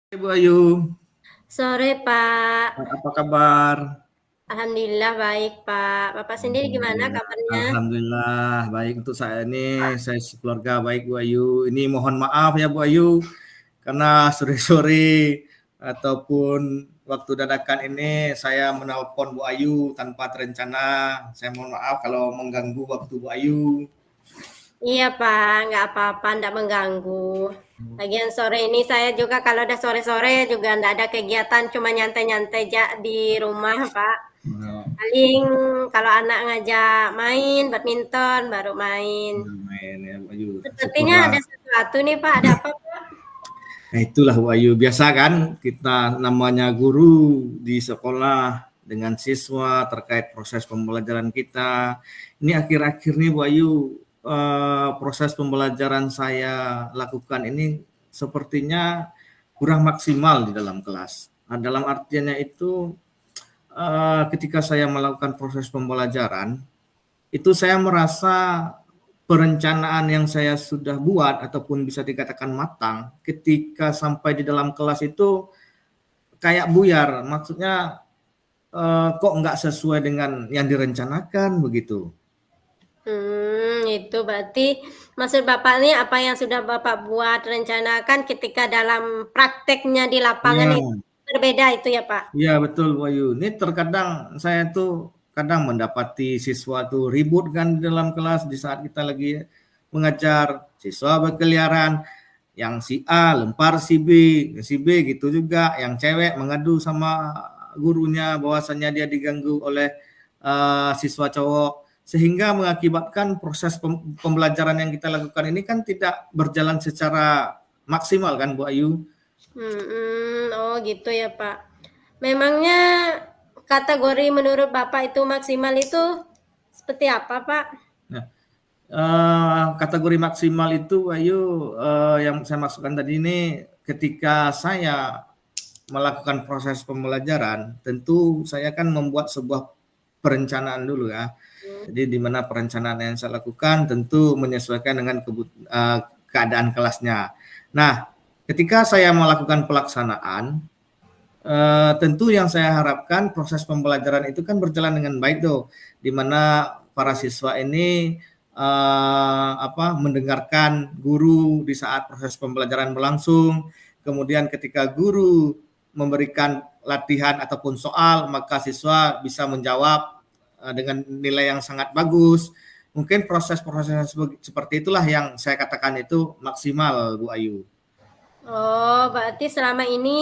Bu Ayu, Sore, Pak. apa kabar? Alhamdulillah baik, Pak. Bapak sendiri gimana Alhamdulillah, kabarnya? Alhamdulillah baik untuk saya ini, saya sekeluarga baik Bu Ayu. Ini mohon maaf ya Bu Ayu, karena sore-sore ataupun waktu dadakan ini saya menelpon Bu Ayu tanpa terencana. Saya mohon maaf kalau mengganggu waktu Bu Ayu. Iya, Pak. Nggak apa-apa, nggak mengganggu. Lagian sore ini saya juga kalau udah sore-sore juga nggak ada kegiatan, cuma nyantai-nyantai di rumah, Pak. Paling kalau anak ngajak main badminton, baru main. Main ya Bu Ayu, Sepertinya syukurlah. ada sesuatu nih, Pak. Ada apa, Pak? Nah itulah Wahyu, biasa kan kita namanya guru di sekolah dengan siswa terkait proses pembelajaran kita. Ini akhir-akhir nih Wahyu, proses pembelajaran saya lakukan ini sepertinya kurang maksimal di dalam kelas. Nah, dalam artiannya itu ketika saya melakukan proses pembelajaran, itu saya merasa perencanaan yang saya sudah buat ataupun bisa dikatakan matang ketika sampai di dalam kelas itu kayak buyar, maksudnya kok nggak sesuai dengan yang direncanakan begitu. Itu berarti maksud Bapak nih apa yang sudah Bapak buat rencanakan ketika dalam prakteknya di lapangan Iya, itu berbeda itu ya, Pak? iya betul Wahyu. Ini terkadang saya tuh kadang mendapati siswa tuh ribut kan di dalam kelas di saat kita lagi mengajar, siswa berkeliaran, yang si A lempar si B gitu juga, yang cewek mengadu sama gurunya bahwasannya dia diganggu oleh siswa cowok, sehingga mengakibatkan proses pembelajaran yang kita lakukan ini kan tidak berjalan secara maksimal kan Bu Ayu. Oh gitu ya, Pak. Memangnya kategori menurut Bapak itu maksimal itu seperti apa, Pak? Nah, kategori maksimal itu Ayu, yang saya maksudkan tadi ini ketika saya melakukan proses pembelajaran, tentu saya kan membuat sebuah perencanaan dulu ya. Jadi di mana perencanaan yang saya lakukan tentu menyesuaikan dengan keadaan kelasnya. Nah, ketika saya melakukan pelaksanaan, tentu yang saya harapkan proses pembelajaran itu kan berjalan dengan baik tuh, di mana para siswa ini mendengarkan guru di saat proses pembelajaran berlangsung. Kemudian ketika guru memberikan latihan ataupun soal, maka siswa bisa menjawab dengan nilai yang sangat bagus. Mungkin proses-proses seperti itulah yang saya katakan itu maksimal, Bu Ayu. Oh, berarti selama ini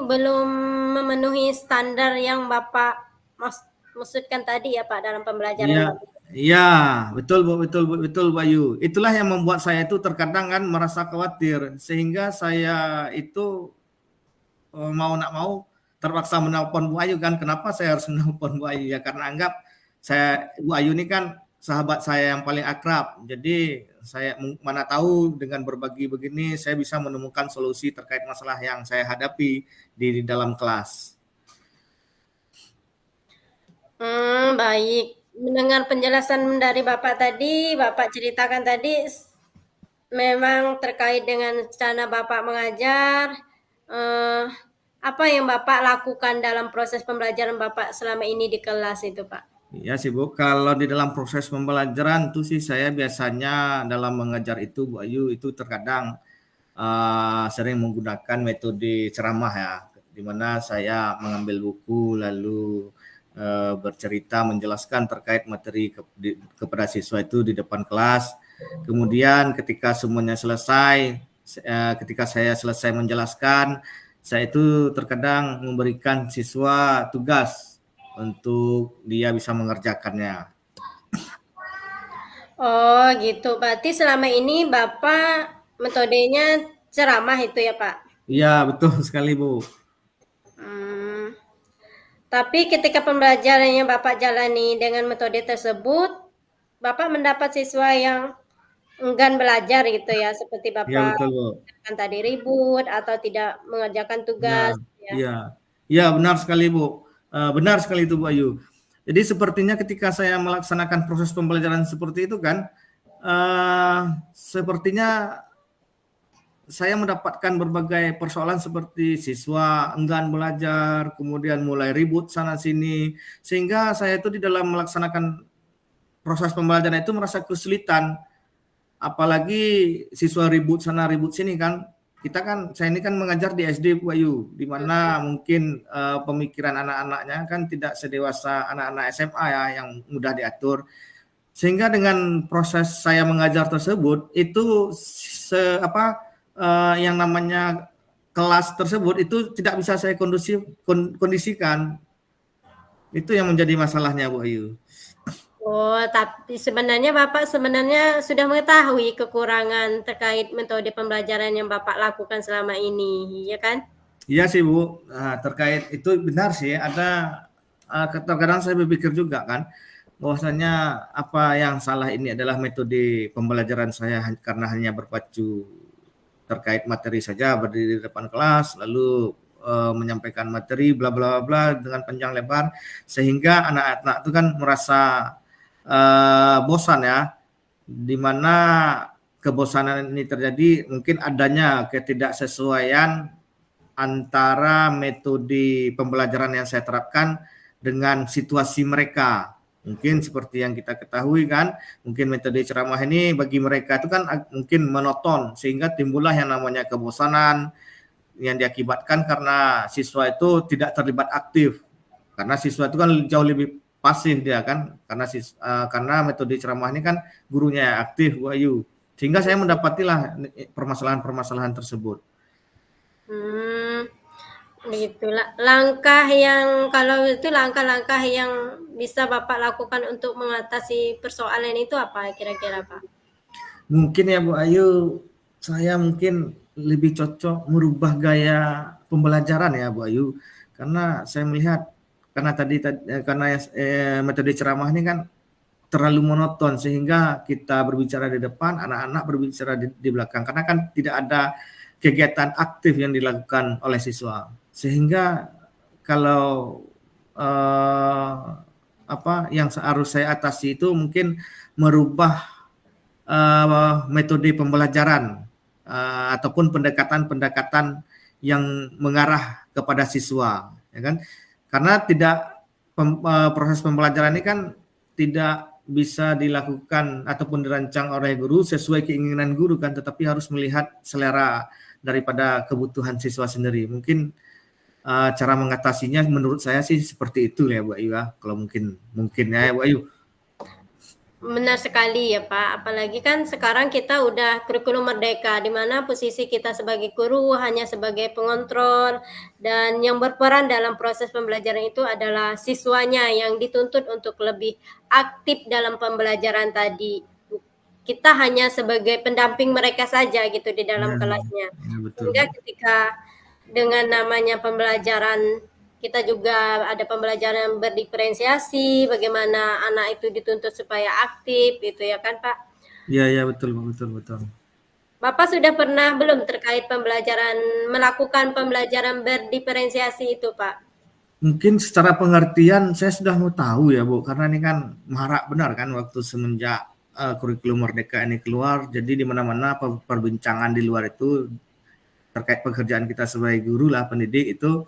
belum memenuhi standar yang Bapak maksudkan tadi ya, Pak, dalam pembelajaran Iya, Bapak. iya, betul Bu, betul Bu, betul Bu Ayu. Itulah yang membuat saya itu terkadang kan merasa khawatir, sehingga saya itu mau nak mau terpaksa menelpon Bu Ayu kan. Kenapa saya harus menelpon Bu Ayu ya? Karena anggap Bu Ayu ini kan sahabat saya yang paling akrab. Jadi saya mana tahu dengan berbagi begini saya bisa menemukan solusi terkait masalah yang saya hadapi di dalam kelas. Baik. Mendengar penjelasan dari Bapak tadi, Bapak ceritakan tadi memang terkait dengan cara Bapak mengajar, eh, apa yang Bapak lakukan dalam proses pembelajaran Bapak selama ini di kelas itu, Pak? Ya sih Bu, kalau di dalam proses pembelajaran tuh sih saya biasanya dalam mengajar itu Bu Ayu itu terkadang sering menggunakan metode ceramah ya, di mana saya mengambil buku lalu bercerita menjelaskan terkait materi kepada siswa itu di depan kelas. Kemudian ketika semuanya selesai, ketika saya selesai menjelaskan, saya itu terkadang memberikan siswa tugas untuk dia bisa mengerjakannya. Oh gitu, berarti selama ini Bapak metodenya ceramah itu ya, Pak? Iya, betul sekali, Bu. Hmm, tapi ketika pembelajaran yang Bapak jalani dengan metode tersebut, Bapak mendapat siswa yang enggan belajar gitu ya, seperti Iya, Bapak betul, Bu. kan tadi ribut atau tidak mengerjakan Iya, tugas ya. iya. Iya, benar sekali, Bu. Benar sekali itu, Bu Ayu. Jadi sepertinya ketika saya melaksanakan proses pembelajaran seperti itu kan, sepertinya saya mendapatkan berbagai persoalan seperti siswa enggan belajar, kemudian mulai ribut sana sini, sehingga saya itu di dalam melaksanakan proses pembelajaran itu merasa kesulitan. Apalagi siswa ribut sana ribut sini kan. Saya ini kan mengajar di SD Bu Ayu, di mana mungkin pemikiran anak-anaknya kan tidak sedewasa anak-anak SMA ya yang mudah diatur. Sehingga dengan proses saya mengajar tersebut itu yang namanya kelas tersebut itu tidak bisa saya kondisikan. Itu yang menjadi masalahnya Bu Ayu. Oh, tapi sebenarnya Bapak sudah mengetahui kekurangan terkait metode pembelajaran yang Bapak lakukan selama ini, ya kan? Iya sih Bu, terkait itu benar sih, ada kadang saya berpikir juga kan, bahwasanya apa yang salah ini adalah metode pembelajaran saya karena hanya berpacu terkait materi saja, berdiri di depan kelas, lalu menyampaikan materi bla bla bla dengan panjang lebar, sehingga anak-anak itu kan merasa bosan ya, di mana kebosanan ini terjadi mungkin adanya ketidaksesuaian antara metode pembelajaran yang saya terapkan dengan situasi mereka. Mungkin seperti yang kita ketahui kan, mungkin metode ceramah ini bagi mereka itu kan mungkin monoton, sehingga timbullah yang namanya kebosanan yang diakibatkan karena siswa itu tidak terlibat aktif. Karena siswa itu kan jauh lebih pasif dia kan, karena metode ceramah ini kan gurunya aktif Bu Ayu, sehingga saya mendapatilah permasalahan-permasalahan tersebut. Begitulah langkah-langkah yang bisa Bapak lakukan untuk mengatasi persoalan itu apa kira-kira Pak? Mungkin ya Bu Ayu, saya mungkin lebih cocok merubah gaya pembelajaran ya Bu Ayu, karena saya melihat karena metode ceramah ini kan terlalu monoton, sehingga kita berbicara di depan, anak-anak berbicara di belakang, karena kan tidak ada kegiatan aktif yang dilakukan oleh siswa, sehingga kalau yang harus saya atasi itu mungkin merubah metode pembelajaran ataupun pendekatan yang mengarah kepada siswa, ya kan? Karena proses pembelajaran ini kan tidak bisa dilakukan ataupun dirancang oleh guru sesuai keinginan guru kan, tetapi harus melihat selera daripada kebutuhan siswa sendiri. Mungkin cara mengatasinya menurut saya sih seperti itu ya Bu Ayu. Kalau mungkin ya Bu Ayu. Benar sekali ya Pak, apalagi kan sekarang kita udah kurikulum merdeka, di mana posisi kita sebagai guru hanya sebagai pengontrol, dan yang berperan dalam proses pembelajaran itu adalah siswanya yang dituntut untuk lebih aktif dalam pembelajaran tadi. Kita hanya sebagai pendamping mereka saja gitu di dalam kelasnya. Ya, betul. Sehingga ketika dengan namanya pembelajaran, kita juga ada pembelajaran berdiferensiasi, bagaimana anak itu dituntut supaya aktif gitu ya kan Pak? Iya betul. Bapak sudah pernah belum terkait melakukan pembelajaran berdiferensiasi itu Pak? Mungkin secara pengertian saya sudah mau tahu ya Bu, karena ini kan marak benar kan waktu semenjak kurikulum merdeka ini keluar, jadi di mana-mana perbincangan di luar itu terkait pekerjaan kita sebagai guru lah, pendidik itu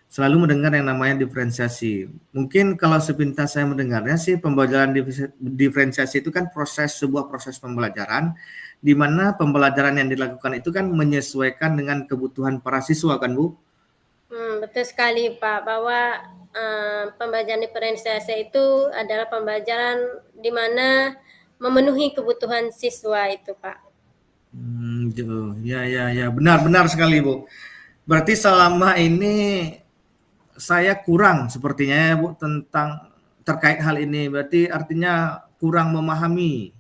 selalu mendengar yang namanya diferensiasi. Mungkin kalau sepintas saya mendengarnya sih, pembelajaran diferensiasi itu kan sebuah proses pembelajaran di mana pembelajaran yang dilakukan itu kan menyesuaikan dengan kebutuhan para siswa kan Bu? Betul sekali Pak, bahwa pembelajaran diferensiasi itu adalah pembelajaran di mana memenuhi kebutuhan siswa itu Pak. Ya, benar sekali Bu. Berarti selama ini saya kurang sepertinya ya Bu terkait hal ini. Berarti artinya kurang memahami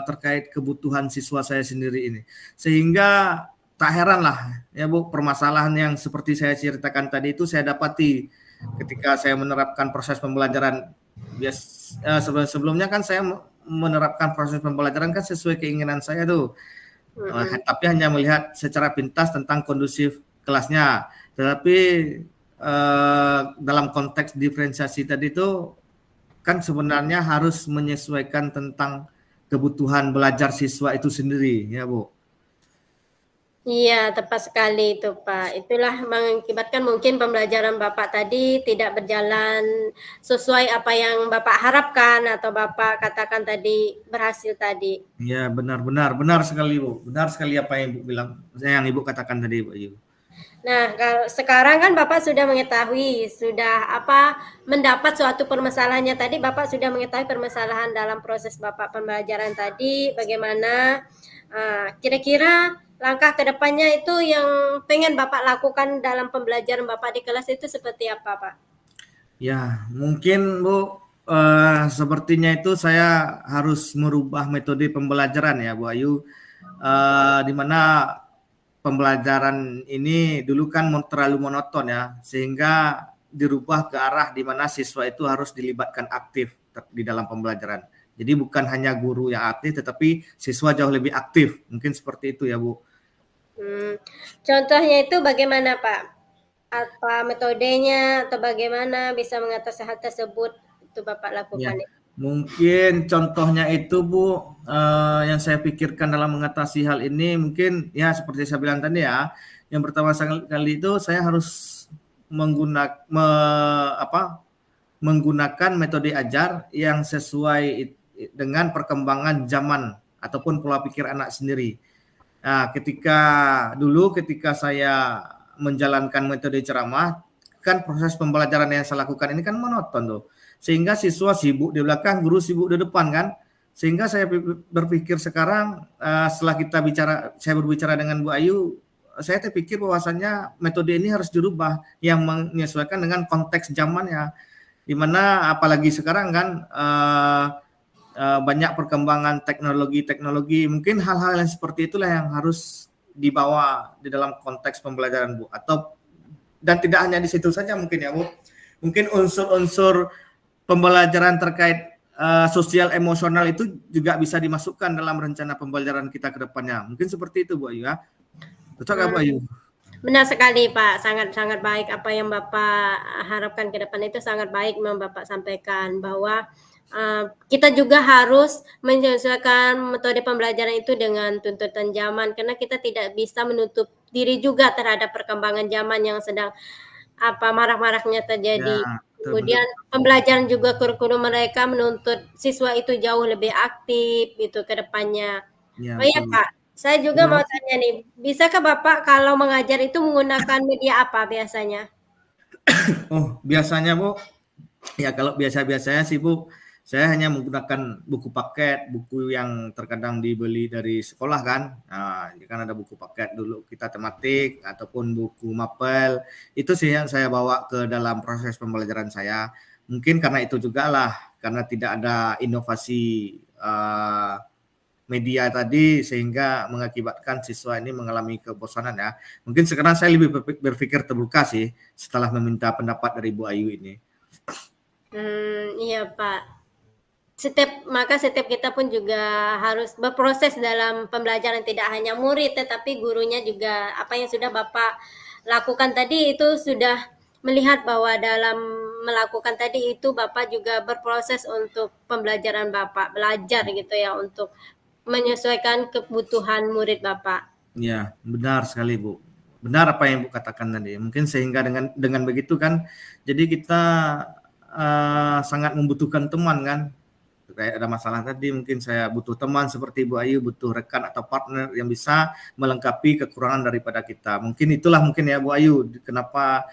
terkait kebutuhan siswa saya sendiri ini. Sehingga tak heran lah ya Bu, permasalahan yang seperti saya ceritakan tadi itu saya dapati ketika saya menerapkan proses pembelajaran. Sebelumnya kan saya menerapkan proses pembelajaran kan sesuai keinginan saya tuh. Tapi hanya melihat secara pintas tentang kondusif kelasnya. Tetapi dalam konteks diferensiasi tadi itu kan sebenarnya harus menyesuaikan tentang kebutuhan belajar siswa itu sendiri ya Bu. Iya, tepat sekali itu, Pak. Itulah mengakibatkan mungkin pembelajaran Bapak tadi tidak berjalan sesuai apa yang Bapak harapkan atau Bapak katakan tadi, berhasil tadi. Ya, benar sekali Bu. Benar sekali apa yang Ibu bilang, yang Ibu katakan tadi Bu Ayu. Nah, kalau sekarang kan Bapak sudah mengetahui, sudah mendapat suatu permasalahannya tadi, Bapak sudah mengetahui permasalahan dalam proses Bapak pembelajaran tadi, bagaimana kira-kira langkah ke depannya itu yang pengen Bapak lakukan dalam pembelajaran Bapak di kelas itu seperti apa, Pak? Ya, mungkin Bu, sepertinya itu saya harus merubah metode pembelajaran ya Bu Ayu, di mana pembelajaran ini dulu kan terlalu monoton ya, sehingga dirubah ke arah di mana siswa itu harus dilibatkan aktif di dalam pembelajaran. Jadi bukan hanya guru yang aktif, tetapi siswa jauh lebih aktif. Mungkin seperti itu ya Bu. Contohnya itu bagaimana, Pak? Apa metodenya atau bagaimana bisa mengatasi hal tersebut itu Bapak lakukan? Ya, mungkin contohnya itu Bu, yang saya pikirkan dalam mengatasi hal ini mungkin ya seperti saya bilang tadi ya, yang pertama kali itu saya harus menggunakan metode ajar yang sesuai dengan perkembangan zaman ataupun pola pikir anak sendiri. Nah, ketika saya menjalankan metode ceramah, kan proses pembelajaran yang saya lakukan ini kan monoton tuh. Sehingga siswa sibuk di belakang, guru sibuk di depan kan. Sehingga saya berpikir sekarang setelah saya berbicara dengan Bu Ayu, saya terpikir bahwasannya metode ini harus dirubah yang menyesuaikan dengan konteks zamannya. Di mana apalagi sekarang kan banyak perkembangan teknologi, mungkin hal-hal yang seperti itulah yang harus dibawa di dalam konteks pembelajaran Bu, dan tidak hanya di situ saja mungkin ya Bu, mungkin unsur-unsur pembelajaran terkait sosial emosional itu juga bisa dimasukkan dalam rencana pembelajaran kita ke depannya, mungkin seperti itu Bu Ayu ya. Cocok nggak Bu Ayu? Benar sekali Pak, sangat baik apa yang Bapak harapkan ke depan itu sangat baik yang Bapak sampaikan bahwa kita juga harus menyesuaikan metode pembelajaran itu dengan tuntutan zaman karena kita tidak bisa menutup diri juga terhadap perkembangan zaman yang sedang marak-maraknya terjadi. Ya, Kemudian pembelajaran juga kurikulum mereka menuntut siswa itu jauh lebih aktif itu ke depannya. ya, Oh iya Pak, saya juga mau tanya nih, bisakah Bapak kalau mengajar itu menggunakan media apa biasanya? Oh, biasanya Bu, ya kalau biasa-biasanya sih Bu, saya hanya menggunakan buku paket, buku yang terkadang dibeli dari sekolah kan. Nah, kan ada buku paket dulu kita tematik ataupun buku mapel. Itu sih yang saya bawa ke dalam proses pembelajaran saya. Mungkin karena itu juga lah, karena tidak ada inovasi media tadi sehingga mengakibatkan siswa ini mengalami kebosanan ya. Mungkin sekarang saya lebih berpikir terbuka sih setelah meminta pendapat dari Bu Ayu ini. Iya Pak. Setiap kita pun juga harus berproses dalam pembelajaran, tidak hanya murid tetapi gurunya juga apa yang sudah Bapak lakukan tadi itu sudah melihat bahwa dalam melakukan tadi itu Bapak juga berproses untuk pembelajaran Bapak, belajar gitu ya untuk menyesuaikan kebutuhan murid Bapak. Ya, benar sekali Bu. Benar apa yang Bu katakan tadi. Mungkin sehingga dengan begitu kan, jadi kita sangat membutuhkan teman kan. Kayak ada masalah tadi, mungkin saya butuh teman seperti Bu Ayu, butuh rekan atau partner yang bisa melengkapi kekurangan daripada kita. Mungkin itulah mungkin ya Bu Ayu, kenapa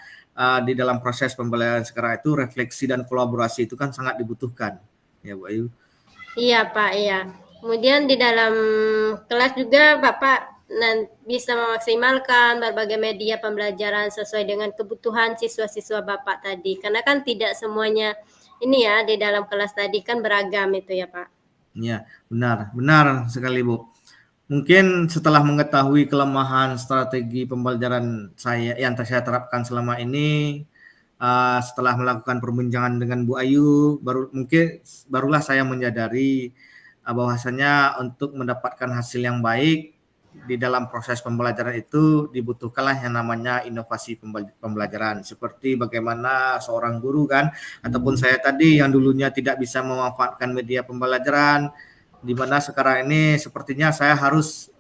di dalam proses pembelajaran sekarang itu refleksi dan kolaborasi itu kan sangat dibutuhkan. Ya Bu Ayu. Iya Pak, iya. Kemudian di dalam kelas juga Bapak bisa memaksimalkan berbagai media pembelajaran sesuai dengan kebutuhan siswa-siswa Bapak tadi. Karena kan tidak semuanya ini ya di dalam kelas tadi kan beragam itu ya Pak. Ya, benar sekali Bu. Mungkin setelah mengetahui kelemahan strategi pembelajaran saya yang saya terapkan selama ini, setelah melakukan perbincangan dengan Bu Ayu, barulah saya menyadari bahwasanya untuk mendapatkan hasil yang baik di dalam proses pembelajaran itu dibutuhkanlah yang namanya inovasi pembelajaran, seperti bagaimana seorang guru kan ataupun saya tadi yang dulunya tidak bisa memanfaatkan media pembelajaran, di mana sekarang ini sepertinya saya harus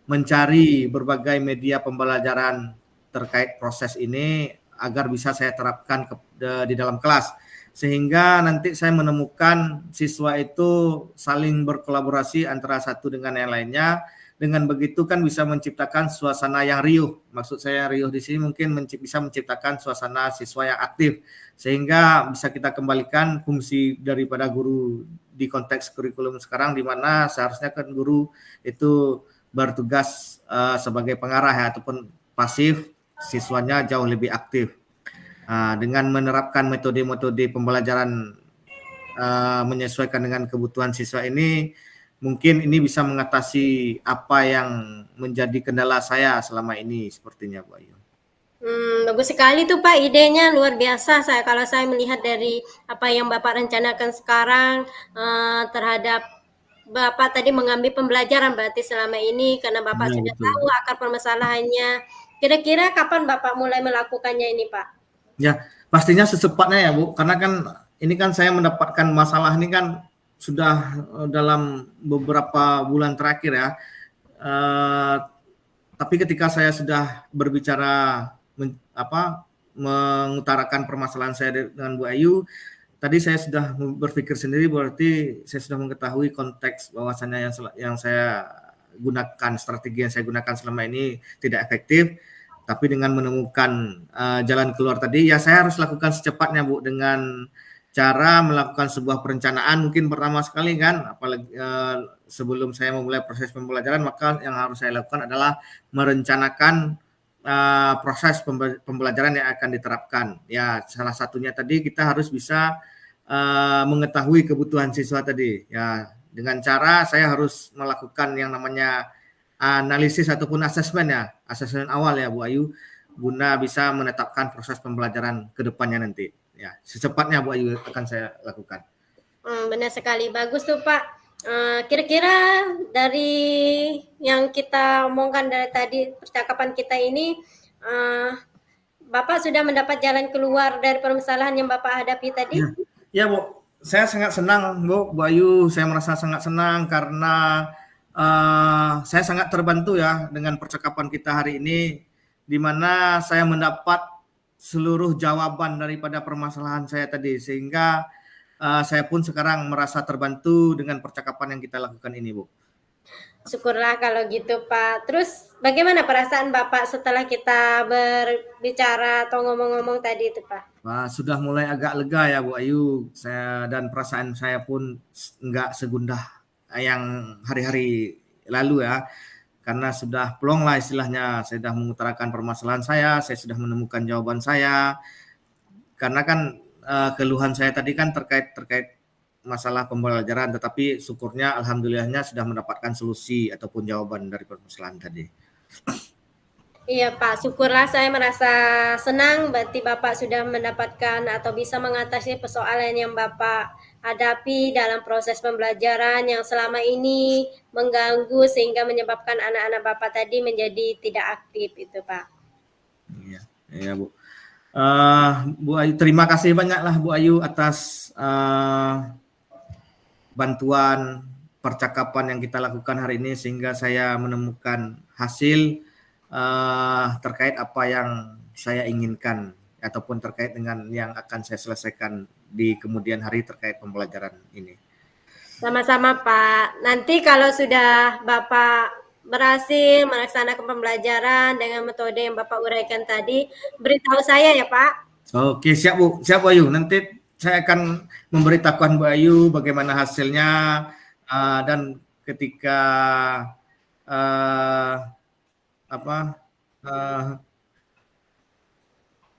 mencari berbagai media pembelajaran terkait proses ini agar bisa saya terapkan di dalam kelas, sehingga nanti saya menemukan siswa itu saling berkolaborasi antara satu dengan yang lainnya. Dengan begitu kan bisa menciptakan suasana yang riuh. Maksud saya riuh di sini mungkin bisa menciptakan suasana siswa yang aktif, sehingga bisa kita kembalikan fungsi daripada guru di konteks kurikulum sekarang, di mana seharusnya kan guru itu bertugas sebagai pengarah ya, ataupun pasif, siswanya jauh lebih aktif. Dengan menerapkan metode-metode pembelajaran menyesuaikan dengan kebutuhan siswa ini, mungkin ini bisa mengatasi apa yang menjadi kendala saya selama ini sepertinya, Bu Ayu. Bagus sekali tuh Pak, idenya luar biasa. Kalau saya melihat dari apa yang Bapak rencanakan sekarang terhadap Bapak tadi mengambil pembelajaran berarti selama ini karena Bapak sudah betul. tahu akar permasalahannya. Kira-kira kapan Bapak mulai melakukannya ini Pak? Ya, pastinya secepatnya ya Bu, karena kan ini kan saya mendapatkan masalah ini kan sudah dalam beberapa bulan terakhir ya. Tapi ketika saya sudah berbicara mengutarakan permasalahan saya dengan Bu Ayu, tadi saya sudah berpikir sendiri, berarti saya sudah mengetahui konteks bahwasannya yang saya gunakan, strategi yang saya gunakan selama ini tidak efektif. Tapi dengan menemukan jalan keluar tadi, ya saya harus lakukan secepatnya Bu, dengan cara melakukan sebuah perencanaan mungkin pertama sekali kan, apalagi sebelum saya memulai proses pembelajaran, maka yang harus saya lakukan adalah merencanakan proses pembelajaran yang akan diterapkan. Ya, salah satunya tadi kita harus bisa mengetahui kebutuhan siswa tadi. Ya, dengan cara saya harus melakukan yang namanya analisis ataupun asesmen awal ya Bu Ayu, guna bisa menetapkan proses pembelajaran ke depannya nanti. Ya, secepatnya Bu Ayu akan saya lakukan. Benar sekali, bagus tuh Pak. Kira-kira dari yang kita omongkan dari tadi percakapan kita ini, Bapak sudah mendapat jalan keluar dari permasalahan yang Bapak hadapi tadi? Ya Bu, saya sangat senang Bu Ayu, saya merasa sangat senang karena saya sangat terbantu ya dengan percakapan kita hari ini, di mana saya mendapat seluruh jawaban daripada permasalahan saya tadi, sehingga saya pun sekarang merasa terbantu dengan percakapan yang kita lakukan ini, Bu. Syukurlah kalau gitu, Pak. Terus bagaimana perasaan Bapak setelah kita berbicara atau ngomong-ngomong tadi itu, Pak? Sudah mulai agak lega ya, Bu Ayu. Dan perasaan saya pun nggak segundah yang hari-hari lalu ya. Karena sudah plong lah istilahnya, saya sudah mengutarakan permasalahan saya sudah menemukan jawaban saya. Karena kan keluhan saya tadi kan terkait masalah pembelajaran, tetapi syukurnya alhamdulillahnya sudah mendapatkan solusi ataupun jawaban dari permasalahan tadi. Iya Pak, syukurlah, saya merasa senang berarti Bapak sudah mendapatkan atau bisa mengatasi persoalan yang Bapak hadapi dalam proses pembelajaran yang selama ini mengganggu sehingga menyebabkan anak-anak Bapak tadi menjadi tidak aktif itu Pak. Iya Bu. Bu Ayu, terima kasih banyaklah Bu Ayu atas bantuan percakapan yang kita lakukan hari ini, sehingga saya menemukan hasil terkait apa yang saya inginkan ataupun terkait dengan yang akan saya selesaikan di kemudian hari terkait pembelajaran ini. Sama-sama Pak. Nanti kalau sudah Bapak berhasil melaksanakan pembelajaran dengan metode yang Bapak uraikan tadi, beritahu saya ya Pak. Oke, siap Bu. Siap Bu Ayu. Nanti saya akan memberitahukan Bu Ayu bagaimana hasilnya, dan ketika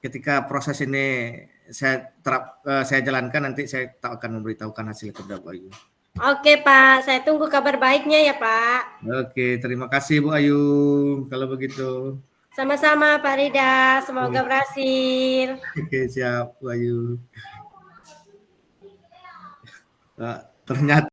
ketika proses ini saya jalankan, nanti saya akan memberitahukan hasil kepada Bu Ayu. Oke Pak, saya tunggu kabar baiknya ya Pak. Oke, terima kasih Bu Ayu kalau begitu. Sama-sama Pak Rida, semoga berhasil. Oke, siap Bu Ayu. Ternyata